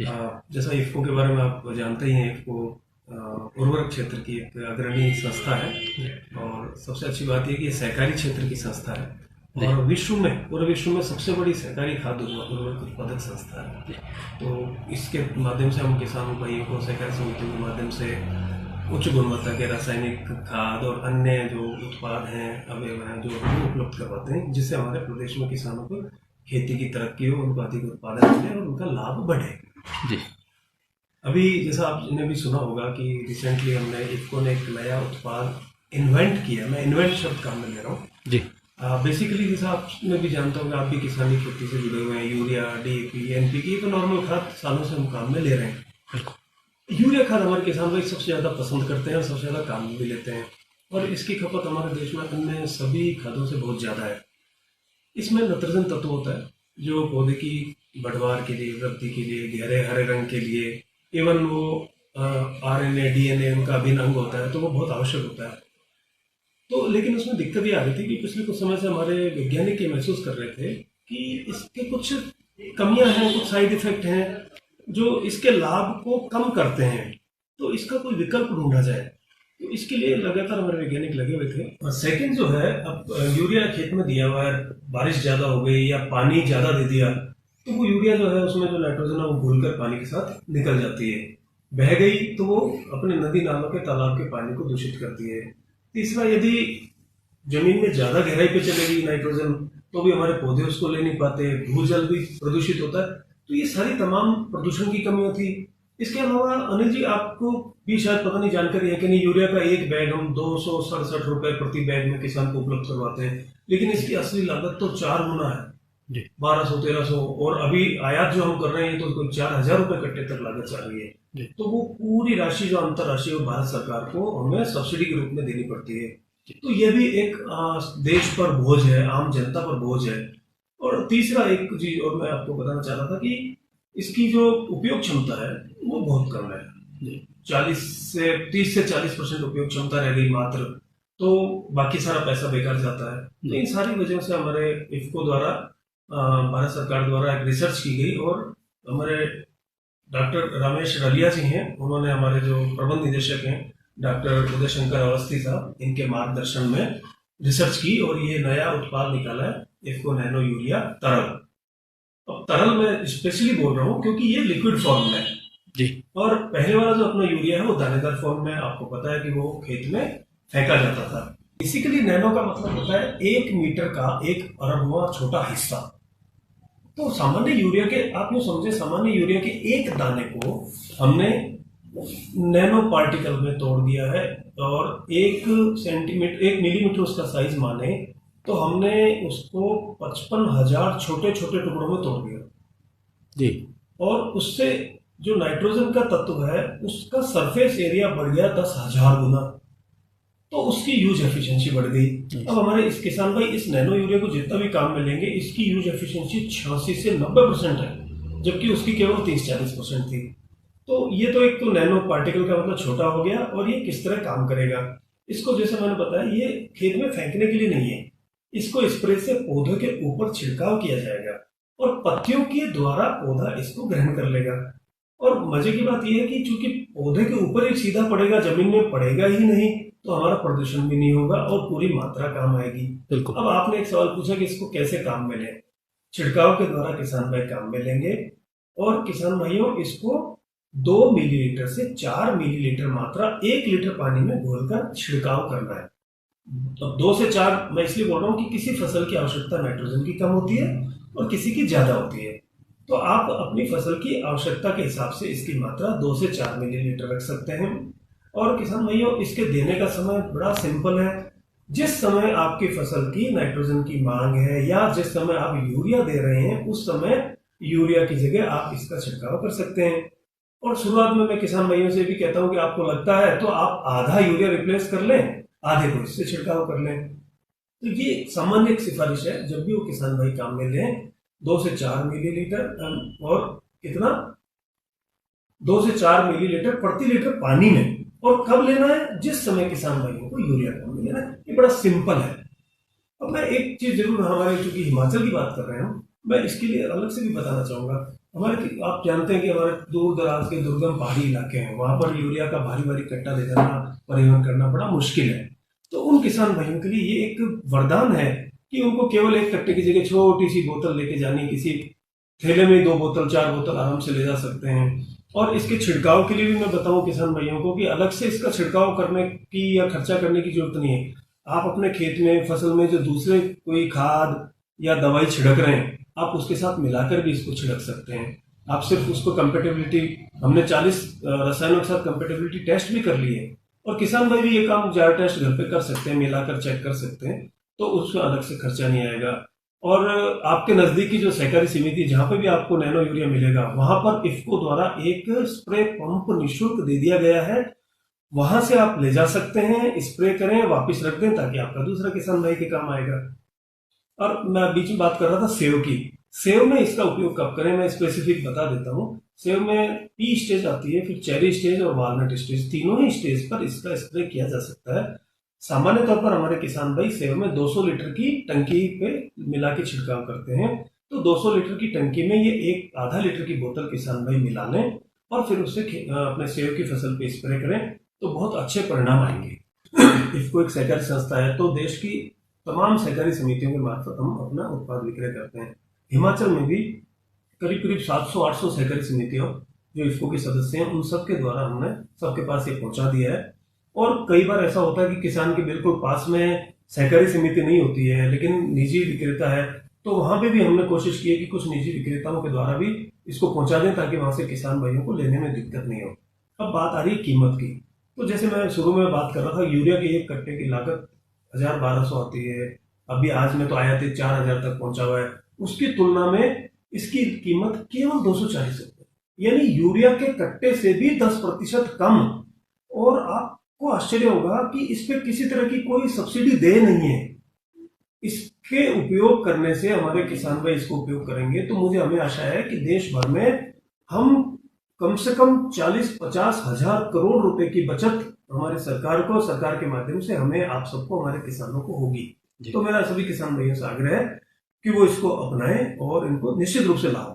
जैसा इफ़को के बारे में आप जानते ही हैं, इफ़को उर्वरक क्षेत्र की एक अग्रणी संस्था है और सबसे अच्छी बात यह कि ये सहकारी क्षेत्र की संस्था है और पूरे विश्व में सबसे बड़ी सहकारी खाद्य उर्वरक उत्पादक संस्था है। तो इसके माध्यम से हम किसानों भाइयों को सहकारी समितियों के माध्यम से उच्च गुणवत्ता के रासायनिक खाद और अन्य जो उत्पाद हैं अवयव हैं जो हम उपलब्ध करवाते हैं, जिससे हमारे प्रदेश में किसानों को खेती की तरक्की हो, उनको अधिक उत्पादन मिले और उनका लाभ बढ़े। जी, अभी जैसा आपने भी सुना होगा कि रिसेंटली हमने इफ़को ने एक नया उत्पाद इन्वेंट किया। मैं इन्वेंट शब्द काम में ले रहा हूँ जी। बेसिकली जैसा आपने भी जानता होगा, आप भी किसानी खेती से जुड़े हुए हैं, यूरिया, DAP, NPK तो नॉर्मल खाद सालों से हम काम में ले रहे हैं। यूरिया खाद हमारे किसान भाई सबसे ज़्यादा पसंद करते हैं और सबसे ज़्यादा काम में भी लेते हैं और इसकी खपत हमारे देश में अन्य सभी खादों से बहुत ज़्यादा है। इसमें नाइट्रोजन तत्व होता है जो पौधे की बढ़वार के लिए, वृद्धि के लिए, गहरे हरे रंग के लिए, इवन वो RNA DNA उनका अभिन्न अंग होता है, तो वो बहुत आवश्यक होता है। तो लेकिन उसमें दिक्कत ये आ रही थी कि पिछले कुछ समय से हमारे वैज्ञानिक ये महसूस कर रहे थे कि इसके कुछ कमियां हैं, कुछ साइड इफेक्ट हैं जो इसके लाभ को कम करते हैं। तो इसका कोई विकल्प ढूंढा जाए, तो इसके लिए लगातार हमारे वैज्ञानिक लगे हुए थे। और सेकंड जो है, अब यूरिया खेत में दिया हुआ है, बारिश ज्यादा हो गई या पानी ज्यादा दे दिया तो वो यूरिया जो है उसमें जो नाइट्रोजन है वो घुलकर पानी के साथ निकल जाती है, बह गई तो वो अपने नदी नालों के तालाब के पानी को दूषित करती है। तीसरा, यदि जमीन में ज्यादा गहराई पे चलेगी नाइट्रोजन तो भी हमारे पौधे उसको ले नहीं पाते, भूजल भी प्रदूषित होता है। तो ये सारी तमाम प्रदूषण की कमियां थी। इसके अलावा अनिल जी, आपको भी शायद पता नहीं जानकारी है कि नहीं, यूरिया का एक बैग हम 267 रुपए प्रति बैग में किसान को उपलब्ध करवाते हैं, लेकिन इसकी असली लागत तो 4 गुना है, 1200-1300, और अभी आयात जो हम कर रहे हैं तो 4000 रुपए कट्टे तक लागत जा रही है। तो वो पूरी राशि जो अंतरराष्ट्रीय भारत सरकार को हमें सब्सिडी के रूप में देनी पड़ती है। तो ये भी एक देश पर बोझ है, आम जनता पर बोझ है। और तीसरा एक चीज और मैं आपको बताना चाह रहा था कि इसकी जो उपयोग क्षमता है वो बहुत कम है, 30 से 40% उपयोग क्षमता रह गई मात्र, तो बाकी सारा पैसा बेकार जाता है। तो इन सारी वजहों से हमारे इफ़को द्वारा, भारत सरकार द्वारा एक रिसर्च की गई और हमारे डॉक्टर रमेश रलिया जी हैं, उन्होंने हमारे जो प्रबंध निदेशक हैं डॉक्टर उदय शंकर अवस्थी साहब, इनके मार्गदर्शन में रिसर्च की और ये नया उत्पाद निकाला है, इफ़को नैनो यूरिया तरल। अब तरल मैं स्पेशली बोल रहा हूँ क्योंकि ये लिक्विड फॉर्म में है जी, और पहले वाला जो अपना यूरिया है वो दानेदार फॉर्म में, आपको पता है कि वो खेत में फेंका जाता था। बेसिकली नैनो का मतलब होता है 1 मीटर का 1 अरबवां छोटा हिस्सा। तो सामान्य यूरिया के, आप यूँ समझे, सामान्य यूरिया के एक दाने को हमने नैनो पार्टिकल में तोड़ दिया है और 1 मिलीमीटर उसका साइज माने तो हमने उसको 55,000 छोटे छोटे टुकड़ों में तोड़ दिया जी, और उससे जो नाइट्रोजन का तत्व है उसका सरफेस एरिया बढ़ गया 10,000 गुना, तो उसकी यूज एफिशिएंसी बढ़ गई। अब हमारे इस किसान भाई इस नैनो यूरिया को जितना भी काम में लेंगे, इसकी यूज एफिशिएंसी 86 से 90% है, जबकि उसकी केवल 30-40% थी। तो ये तो एक तो नैनो पार्टिकल का मतलब छोटा हो गया। और ये किस तरह काम करेगा, इसको जैसे मैंने बताया, ये खेत में फेंकने के लिए नहीं है, इसको स्प्रे से पौधों के ऊपर छिड़काव किया जाएगा और पत्तियों के द्वारा पौधा इसको ग्रहण कर लेगा। और मजे की बात यह है कि चूंकि पौधे के ऊपर ही सीधा पड़ेगा, जमीन में पड़ेगा ही नहीं, तो हमारा प्रदूषण भी नहीं होगा और पूरी मात्रा काम आएगी। अब आपने एक सवाल पूछा कि इसको कैसे काम में लें। छिड़काव के द्वारा किसान भाई काम में लेंगे और किसान भाइयों इसको 2 मिलीलीटर से 4 मिलीलीटर मात्रा 1 लीटर पानी में घोलकर छिड़काव करना है। अब 2 से 4 मैं इसलिए बोल रहा हूँ कि किसी फसल की आवश्यकता नाइट्रोजन की कम होती है और किसी की ज्यादा होती है, तो आप अपनी फसल की आवश्यकता के हिसाब से इसकी मात्रा 2 से 4 मिलीलीटर रख सकते हैं। और किसान भाइयों, इसके देने का समय बड़ा सिंपल है। जिस समय आपकी फसल की नाइट्रोजन की मांग है या जिस समय आप यूरिया दे रहे हैं, उस समय यूरिया की जगह आप इसका छिड़काव कर सकते हैं। और शुरुआत में मैं किसान भाइयों से भी कहता हूं कि आपको लगता है तो आप आधा यूरिया रिप्लेस कर लें, आधे को इससे छिड़काव कर लें। तो ये सामान्य सिफारिश है, जब भी वो किसान भाई काम में लें 2 से 4 मिलीलीटर और कितना 2 से 4 मिलीलीटर प्रति लीटर पानी में। और कब लेना है, जिस समय किसान भाइयों को यूरिया काम में लेना है। ये बड़ा सिंपल है। अब मैं एक चीज जरूर, हमारे चूंकि हिमाचल की बात कर रहे हैं, मैं इसके लिए अलग से भी बताना चाहूंगा हमारे, आप जानते हैं कि हमारे दूर दराज के दुर्गम पहाड़ी इलाके हैं, वहां पर यूरिया का भारी भारी कट्टा ले जाना, परिवहन करना बड़ा मुश्किल है। तो उन किसान भाइयों के लिए ये एक वरदान है कि उनको केवल एक कट्टे की जगह छोटी सी बोतल लेके जानी, किसी थैले में 2 बोतल 4 बोतल आराम से ले जा सकते हैं। और इसके छिड़काव के लिए भी मैं बताऊं किसान भाइयों को कि अलग से इसका छिड़काव करने की या खर्चा करने की जरूरत नहीं है। आप अपने खेत में, फसल में जो दूसरे कोई खाद या दवाई छिड़क रहे हैं, आप उसके साथ मिलाकर भी इसको छिड़क सकते हैं। आप सिर्फ उसको कंपेटेबिलिटी, हमने 40 रसायनों के साथ कंपेटेबिलिटी टेस्ट भी कर लिए, और किसान भाई भी ये काम जार टेस्ट घर पे कर सकते हैं, मिलाकर चेक कर सकते हैं, तो उसमें अलग से खर्चा नहीं आएगा। और आपके नजदीकी जो सहकारी समिति जहां पे भी आपको नैनो यूरिया मिलेगा, वहां पर इफ्को द्वारा एक स्प्रे पंप निःशुल्क दे दिया गया है। वहां से आप ले जा सकते हैं, स्प्रे करें, वापस रख दें, ताकि आपका दूसरा किसान भाई के काम आएगा। और मैं बीच में बात कर रहा था सेव की। सेव में इसका उपयोग कब करें, मैं स्पेसिफिक बता देता हूँ। सेव में पी स्टेज आती है, फिर चेरी स्टेज और वालनट स्टेज, तीनों ही स्टेज पर इसका स्प्रे किया जा सकता है। सामान्य तौर पर हमारे किसान भाई सेव में 200 लीटर की टंकी पे मिला के छिड़काव करते हैं। तो 200 लीटर की टंकी में ये एक आधा लीटर की बोतल किसान भाई मिला लें और फिर उससे अपने सेव की फसल पे स्प्रे करें, तो बहुत अच्छे परिणाम आएंगे। इफको एक सहकारी संस्था है, तो देश की तमाम सहकारी समितियों के मार्फत हम अपना उत्पाद विक्रय करते हैं। हिमाचल में भी करीब करीब 700-800 सहकारी समितियों जो इफको के सदस्य हैं, उन सबके द्वारा हमने सबके पास ये पहुंचा दिया है। और कई बार ऐसा होता है कि किसान के बिल्कुल पास में सहकारी समिति नहीं होती है, लेकिन निजी विक्रेता है, तो वहां पे भी हमने कोशिश की है कि कुछ निजी विक्रेताओं के द्वारा भी इसको पहुंचा दें, ताकि वहां से किसान भाइयों को लेने में दिक्कत नहीं हो। अब बात आ रही है कीमत की। तो जैसे मैं शुरू में बात कर रहा था, यूरिया के एक कट्टे की लागत 1000-1200 आती है। अभी आज में तो आयातित 4000 तक पहुंचा हुआ है। उसकी तुलना में इसकी कीमत केवल 240 रुपए, यानी यूरिया के कट्टे से भी 10% कम। और आपको आश्चर्य होगा कि इस पे किसी तरह की कोई सब्सिडी दे नहीं है। इसके उपयोग करने से हमारे किसान भाई इसको उपयोग करेंगे, तो मुझे हमें आशा है कि देश भर में हम कम से कम 40-50 हजार करोड़ रुपए की बचत हमारे सरकार को, सरकार के माध्यम से हमें, आप सबको, हमारे किसानों को होगी। तो मेरा सभी किसान भाइयों से आग्रह है कि वो इसको अपनाएं और इनको निश्चित रूप से लाभ